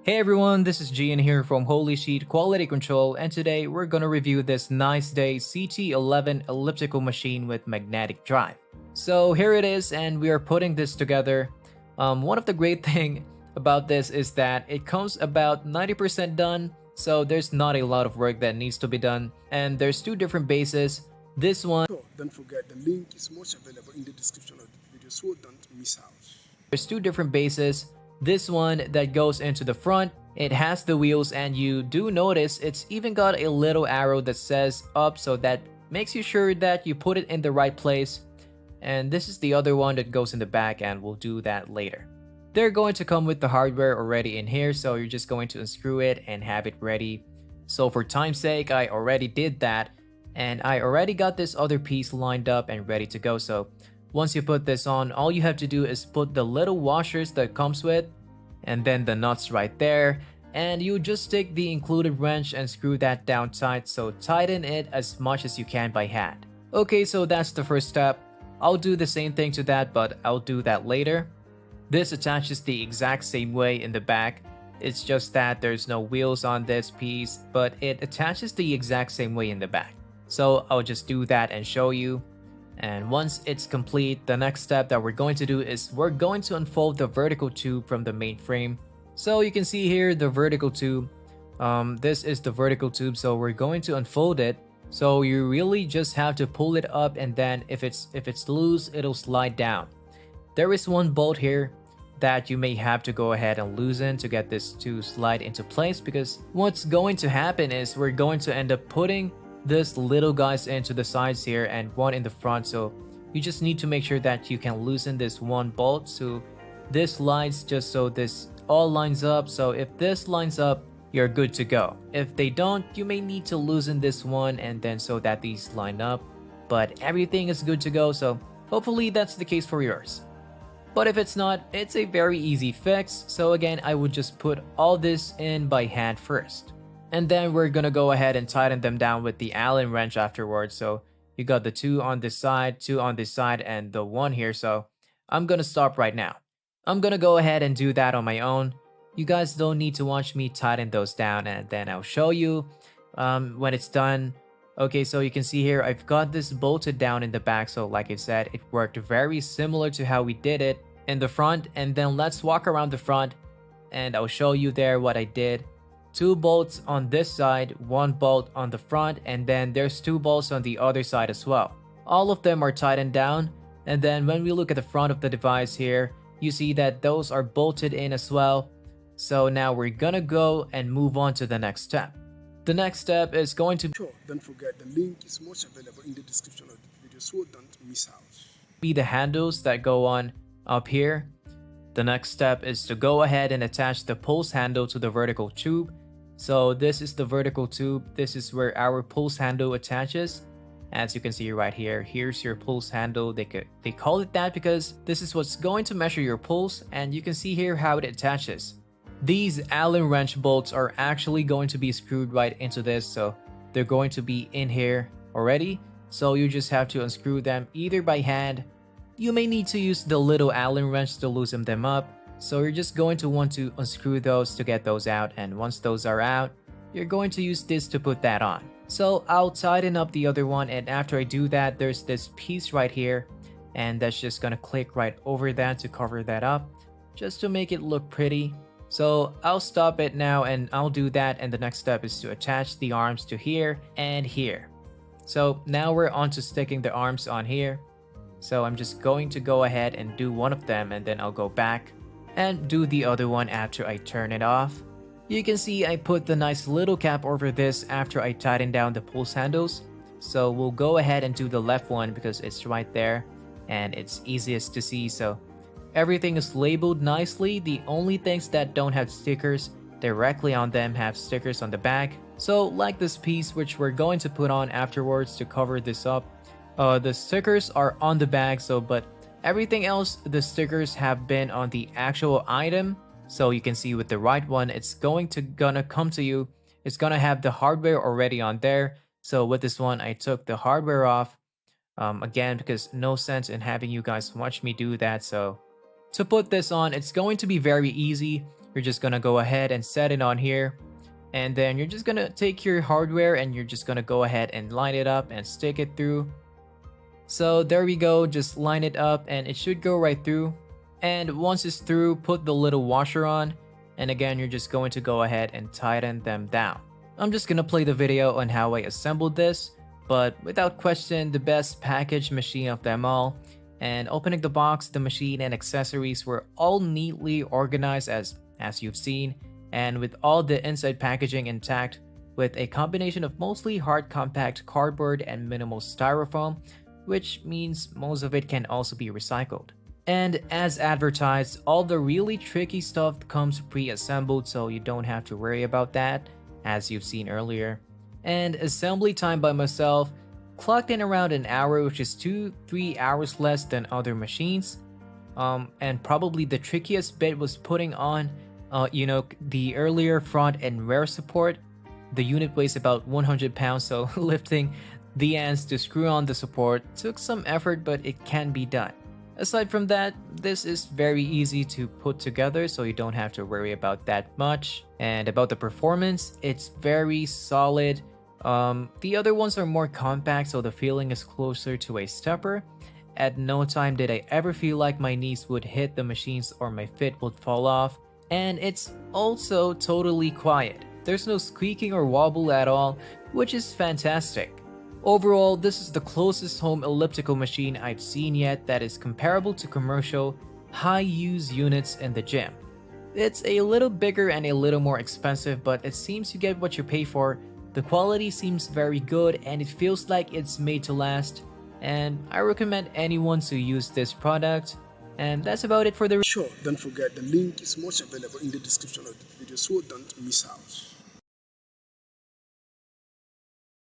Hey everyone, this is Gian here from Holy Sheet Quality Control, and today we're gonna review this Niceday CT11 elliptical machine with magnetic drive. So here it is, and we are putting this together. One of the great thing about this is that it comes about 90% done, so there's not a lot of work that needs to be done. And there's two different bases. This one, Don't forget the link is much available in the description of the video, so don't miss out. there's two different bases. This one that goes into the front, it has the wheels, and you do notice it's even got a little arrow that says up, so that makes you sure that you put it in the right place. And this is the other one that goes in the back, and we'll do that later. They're going to come with the hardware already in here, so you're just going to unscrew it and have it ready. So for time's sake, I already did that, and I already got this other piece lined up and ready to go. So once you put this on, all you have to do is put the little washers that comes with, and then the nuts right there, and you just stick the included wrench and screw that down tight, so tighten it as much as you can by hand. Okay, so that's the first step. I'll do the same thing to that, but I'll do that later. This attaches the exact same way in the back. It's just that there's no wheels on this piece, but it attaches the exact same way in the back. So I'll just do that and show you. And once it's complete, the next step that we're going to do is we're going to unfold the vertical tube from the main frame. So you can see here the vertical tube. This is the vertical tube, so we're going to unfold it. So you really just have to pull it up, and then if it's loose, it'll slide down. There is one bolt here that you may have to go ahead and loosen to get this to slide into place, because what's going to happen is we're going to end up putting this little guys into the sides here and one in the front. So you just need to make sure that you can loosen this one bolt so this slides, just so this all lines up. So if this lines up, you're good to go. If they don't, you may need to loosen this one, and then so that these line up, but everything is good to go. So hopefully that's the case for yours. But if it's not, it's a very easy fix. So again, I would just put all this in by hand first. And then we're gonna go ahead and tighten them down with the Allen wrench afterwards. So you got the two on this side, two on this side, and the one here. So I'm gonna stop right now. I'm gonna go ahead and do that on my own. You guys don't need to watch me tighten those down, and then I'll show you when it's done. Okay, so you can see here I've got this bolted down in the back. So like I said, it worked very similar to how we did it in the front. And then let's walk around the front, and I'll show you there what I did. Two bolts on this side, one bolt on the front, and then there's two bolts on the other side as well. All of them are tightened down, and then when we look at the front of the device here, you see that those are bolted in as well. So now we're gonna go and move on to the next step. The next step is going to Don't forget the link is much available in the description of the video, so don't miss out. be the handles that go on up here. The next step is to go ahead and attach the pulse handle to the vertical tube. So this is the vertical tube. This is where our pulse handle attaches. As you can see right here, here's your pulse handle. They call it that because this is what's going to measure your pulse, and you can see here how it attaches. These Allen wrench bolts are actually going to be screwed right into this, so they're going to be in here already. So you just have to unscrew them either by hand. You may need to use the little Allen wrench to loosen them up. So you're just going to want to unscrew those to get those out, and once those are out, you're going to use this to put that on. So I'll tighten up the other one, and after I do that, there's this piece right here, and that's just gonna click right over that to cover that up, just to make it look pretty. So I'll stop it now, and I'll do that, and the next step is to attach the arms to here and here. So now we're on to sticking the arms on here. So I'm just going to go ahead and do one of them, and then I'll go back and do the other one after I turn it off. You can see I put the nice little cap over this after I tighten down the pulse handles. So we'll go ahead and do the left one because it's right there and it's easiest to see. So everything is labeled nicely. The only things that don't have stickers directly on them have stickers on the back. So like this piece, which we're going to put on afterwards to cover this up. The stickers are on the bag, but everything else, the stickers have been on the actual item. So you can see with the right one, it's gonna come to you. It's gonna have the hardware already on there. So with this one, I took the hardware off again, because no sense in having you guys watch me do that. So to put this on, it's going to be very easy. you're just gonna go ahead and set it on here. And then you're just gonna take your hardware and you're just gonna go ahead and line it up and stick it through. So there we go, just line it up and it should go right through. And once it's through, put the little washer on. And again, you're just going to go ahead and tighten them down. I'm just gonna play the video on how I assembled this, but without question, the best packaged machine of them all. And opening the box, the machine and accessories were all neatly organized as you've seen, and with all the inside packaging intact, with a combination of mostly hard compact cardboard and minimal styrofoam, which means most of it can also be recycled. And as advertised, all the really tricky stuff comes pre-assembled, so you don't have to worry about that, as you've seen earlier. And assembly time by myself clocked in around an hour, which is 2-3 hours less than other machines. And probably the trickiest bit was putting on, the earlier front and rear support. The unit weighs about 100 pounds, so lifting the ends to screw on the support took some effort, but it can be done. Aside from that, this is very easy to put together, so you don't have to worry about that much. And about the performance, it's very solid. The other ones are more compact, so the feeling is closer to a stepper. At no time did I ever feel like my knees would hit the machines or my fit would fall off. And it's also totally quiet. There's no squeaking or wobble at all, which is fantastic. Overall, this is the closest home elliptical machine I've seen yet that is comparable to commercial, high-use units in the gym. It's a little bigger and a little more expensive, but it seems you get what you pay for. The quality seems very good and it feels like it's made to last. And I recommend anyone to use this product. And that's about it for the Sure, don't forget the link is much available in the description of the video, so don't miss out.